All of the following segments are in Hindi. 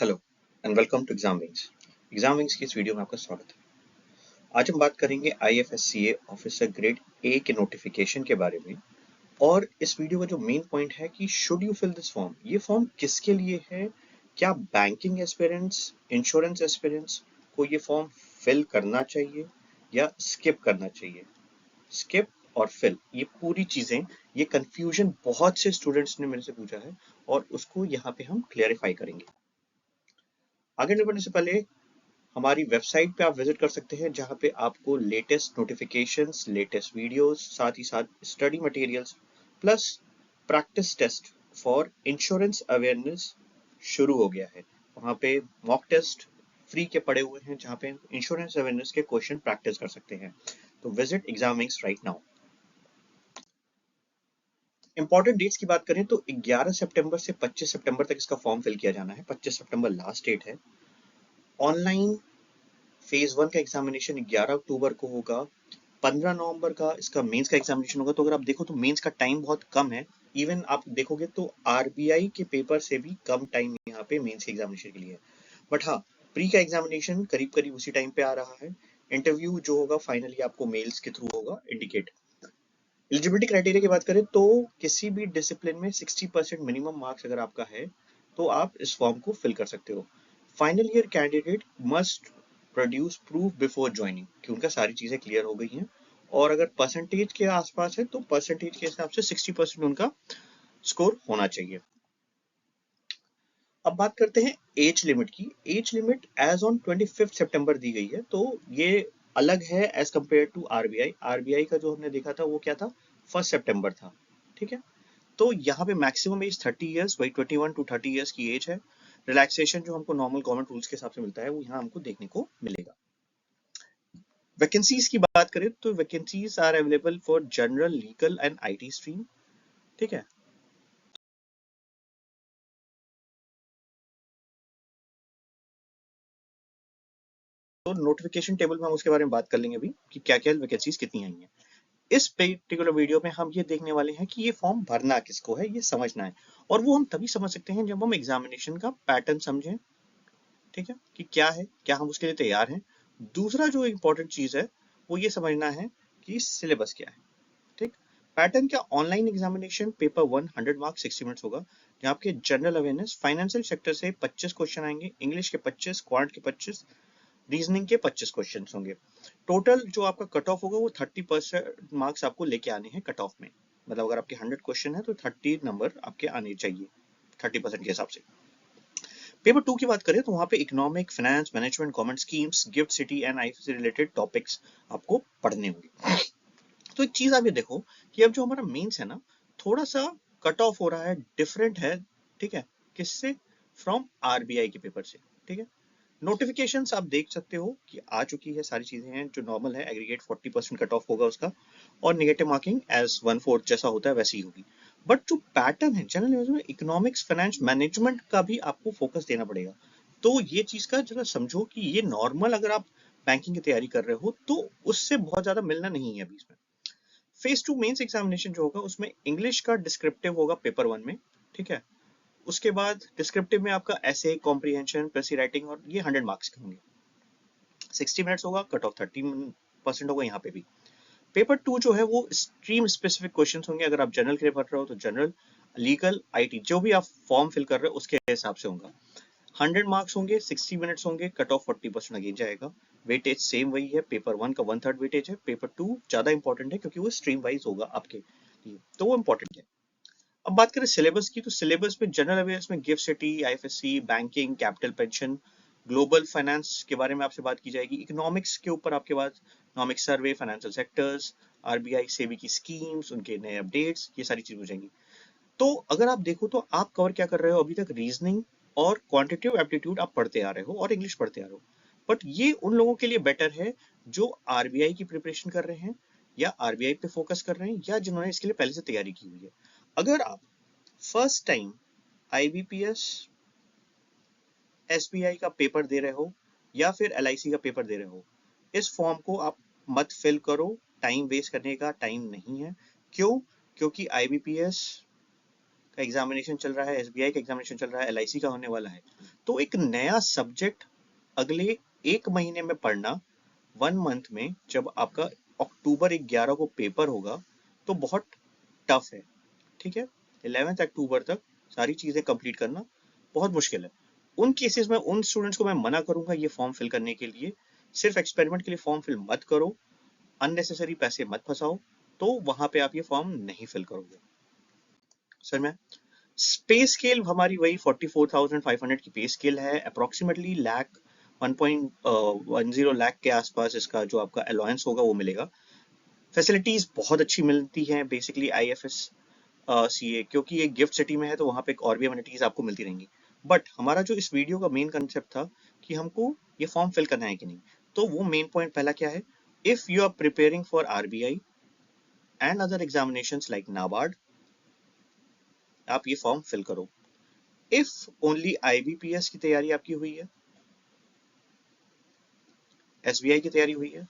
Hello and welcome to exam wings. Exam wings की इस वीडियो में आपका स्वागत है। आज हम बात करेंगे IFSCA ऑफिसर ग्रेड ए के नोटिफिकेशन के बारे में। और इस वीडियो का जो मेन पॉइंट है कि should you fill this form, ये फॉर्म किसके लिए है, क्या बैंकिंग एस्पिरेंट्स, इंश्योरेंस एस्पिरेंट्स को ये फॉर्म फिल करना चाहिए या स्किप करना चाहिए। स्किप और फिल, ये पूरी चीजें, ये कंफ्यूजन बहुत से स्टूडेंट्स ने मेरे से पूछा है और उसको यहाँ पे हम क्लियरिफाई करेंगे। आगे बढ़ने से पहले हमारी वेबसाइट पे आप विजिट कर सकते हैं, जहां पे आपको लेटेस्ट नोटिफिकेशंस, लेटेस्ट वीडियोस, साथ ही साथ study materials plus practice test for insurance awareness शुरू हो गया है। वहां पे मॉक टेस्ट फ्री के पड़े हुए हैं, जहां पे इंश्योरेंस अवेयरनेस के क्वेश्चन प्रैक्टिस कर सकते हैं। तो visit exam wings right now. Important dates की बात करें तो 11 सितंबर से 25 सितंबर तक इसका फॉर्म फिल किया जाना है। 25 सितंबर लास्ट डेट है। ऑनलाइन फेज 1 का एग्जामिनेशन 11 अक्टूबर को होगा। 15 नवंबर का इसका मेंस का एग्जामिनेशन होगा। तो अगर आप देखो तो मेंस का टाइम बहुत कम है। इवन आप देखोगे तो आरबीआई के पेपर से भी कम टाइम यहाँ पे मेंस के एग्जामिनेशन के लिए है। बट हाँ, प्री का एग्जामिनेशन करीब करीब उसी टाइम पे आ रहा है। इंटरव्यू जो होगा फाइनली आपको मेल्स के थ्रू होगा इंडिकेट। एलिजिबिलिटी क्राइटेरिया की बात करें तो किसी भी डिसिप्लिन में 60% मिनिमम मार्क्स अगर आपका है तो आप इस फॉर्म को फिल कर सकते हो। Final year candidate must produce proof before joining, कि उनका सारी चीजें क्लियर हो गई हैं और अगर परसेंटेज के आसपास है तो परसेंटेज के हिसाब से 60% उनका स्कोर होना चाहिए। अब बात करते हैं एज लिमिट की। एज लिमिट एज ऑन 25 सितंबर दी गई है, तो ये अलग है age compare to RBI. RBI का जो हमने देखा था वो क्या था, 1 सितंबर था। ठीक है, तो यहाँ पे मैक्सिमम एज 30 इयर्स, वही 21 टू 30 इयर्स की एज है। रिलैक्सेशन जो हमको नॉर्मल गवर्नमेंट रूल्स के हिसाब से मिलता है वो यहाँ हमको देखने को मिलेगा। वैकेंसीज की बात करें तो vacancies are available for general, legal and IT stream. ठीक है, तो नोटिफिकेशन टेबल में हम उसके बारे में बात कर लेंगे अभी कि क्या क्या वैकेंसीज कितनी आई हैं। इस पर्टिकुलर वीडियो में हम ये देखने वाले हैं कि ये फॉर्म भरना किसको है, ये समझना है। और वो हम तभी समझ सकते हैं जब हम एग्जामिनेशन का पैटर्न समझें। ठीक है, कि क्या है, क्या हम उसके लिए तैयार हैं। दूसरा जो इम्पोर्टेंट चीज है वो ये समझना है कि सिलेबस क्या है। ठीक, पैटर्न क्या, online examination paper 1 100 marks 60 minutes होगा, जहाँ आपके जनरल अवेयरनेस फाइनेंशियल सेक्टर से 25 क्वेश्चन आएंगे, इंग्लिश के 25, क्वांट के 25, रीजनिंग के 25 क्वेश्चन होंगे। टोटल जो आपका कट ऑफ होगा वो 30% मार्क्स आपको लेके आने हैं कट ऑफ में। मतलब अगर आपके 100 क्वेश्चन है तो 30 नंबर आपके आने चाहिए 30% के हिसाब से। पेपर 2 की बात करें तो वहां पे economic, finance, management, government schemes, gift city and IFS से रिलेटेड टॉपिक्स आपको पढ़ने होंगे। तो एक चीज आप ये देखो कि अब जो हमारा मेंस है ना, थोड़ा सा कट ऑफ हो रहा है, डिफरेंट है। ठीक है, किससे, फ्रॉम आरबीआई के पेपर से। ठीक है, नोटिफिकेशंस आप देख सकते हो कि आ चुकी है, सारी चीजें हैं जो नॉर्मल है। एग्रीगेट 40% कट ऑफ होगा उसका, और नेगेटिव मार्किंग एज 1/4 जैसा होता है वैसी ही होगी। बट जो पैटर्न है जनरल में इकोनॉमिक्स, फाइनेंस, मैनेजमेंट का भी आपको फोकस देना पड़ेगा। तो ये चीज का जरा समझो कि ये नॉर्मल अगर आप बैंकिंग की तैयारी कर रहे हो तो उससे बहुत ज्यादा मिलना नहीं है अभी इसमें। फेज 2 मेंस एग्जामिनेशन जो होगा उसमें इंग्लिश का डिस्क्रिप्टिव होगा पेपर 1 में। ठीक है, उसके बाद डिस्क्रिप्टिव में आपका ऐसे कॉम्प्रिहेंशन प्लस राइटिंग, और ये 100 मार्क्स के होंगे। 60 मिनट्स होगा, कट ऑफ 30% होगा यहाँ पे भी। पेपर 2 जो है वो स्ट्रीम स्पेसिफिक क्वेश्चंस होंगे। अगर आप जनरल के लिए पढ़ रहे हो तो जनरल, लीगल, आईटी, जो भी आप फॉर्म फिल कर रहे हो उसके हिसाब से होगा। 100 मार्क्स होंगे, 60 मिनट्स होंगे, कट ऑफ 40% अगेन जाएगा। वेटेज सेम वही है, पेपर 1 का 1/3 वेटेज है। पेपर 2 ज्यादा इंपॉर्टेंट है क्योंकि वो स्ट्रीम वाइज होगा आपके लिए, तो वो इंपॉर्टेंट है। अब बात करें सिलेबस की, तो सिलेबस में जनरल अवेयर्स में gift city, IFSC, banking, capital, pension, global finance के बारे में आपसे बात की जाएगी। इकोनॉमिक्स के ऊपर आपके पास economic survey, financial sectors, RBI SEBI की स्कीम्स, उनके नए अपडेट्स, ये सारी चीजें हो जाएंगी। तो अगर आप देखो तो आप कवर क्या कर रहे हो, अभी तक रीजनिंग और क्वांटिटेटिव एप्टीट्यूड आप पढ़ते आ रहे हो और इंग्लिश पढ़ते आ रहे हो। बट ये उन लोगों के लिए बेटर है जो आरबीआई की प्रिपरेशन कर रहे हैं या आरबीआई पे फोकस कर रहे हैं या जिन्होंने इसके लिए पहले से तैयारी की हुई है। अगर आप फर्स्ट टाइम आईबीपीएस, एसबीआई का पेपर दे रहे हो या फिर एलआईसी का पेपर दे रहे हो, इस फॉर्म को आप मत फिल करो। टाइम वेस्ट करने का टाइम नहीं है। क्यों? क्योंकि आईबीपीएस का एग्जामिनेशन चल रहा है, एसबीआई का एग्जामिनेशन चल रहा है, एलआईसी का होने वाला है। तो एक नया सब्जेक्ट अगले 1 महीने में पढ़ना, 1 मंथ में, जब आपका अक्टूबर 11 को पेपर होगा, तो बहुत टफ है। ठीक है, 11 अक्टूबर तक सारी चीजें कंप्लीट करना बहुत मुश्किल है। उन केसेस में उन स्टूडेंट्स को मैं मना करूंगा ये फॉर्म फिल करने के लिए। सिर्फ एक्सपेरिमेंट के लिए फॉर्म फिल मत करो, अननेसेसरी पैसे मत फंसाओ, तो वहां पे आप ये फॉर्म नहीं फिल करोगे। सर मैं पे स्केल हमारी वही 44,500 की पे स्केल है, अप्रोक्सीमेटली लाख 1.10 लाख के आसपास इसका जो आपका अलाउंस होगा वो मिलेगा। फैसिलिटीज बहुत अच्छी मिलती हैं, बेसिकली IFS CA, क्योंकि ये गिफ्ट सिटी में है तो वहाँ पे और भी अमेनिटीज आपको मिलती रहेंगी। बट हमारा जो इस वीडियो का मेन कंसेप्ट था कि हमको ये फॉर्म फिल करना है कि नहीं, तो वो मेन पॉइंट पहला क्या है, if you are preparing for RBI and other examinations like NABARD, आप ये फॉर्म फिल करो। इफ ओनली IBPS की तैयारी आपकी हुई है, SBI की तैयारी हुई है,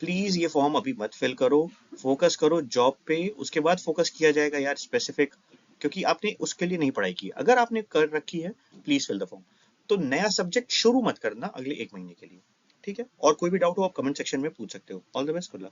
प्लीज ये फॉर्म अभी मत फिल करो, फोकस करो जॉब पे, उसके बाद फोकस किया जाएगा यार स्पेसिफिक, क्योंकि आपने उसके लिए नहीं पढ़ाई की। अगर आपने कर रखी है, प्लीज फिल द फॉर्म। तो नया सब्जेक्ट शुरू मत करना अगले 1 महीने के लिए। ठीक है, और कोई भी डाउट हो आप कमेंट सेक्शन में पूछ सकते हो। All the best, good luck.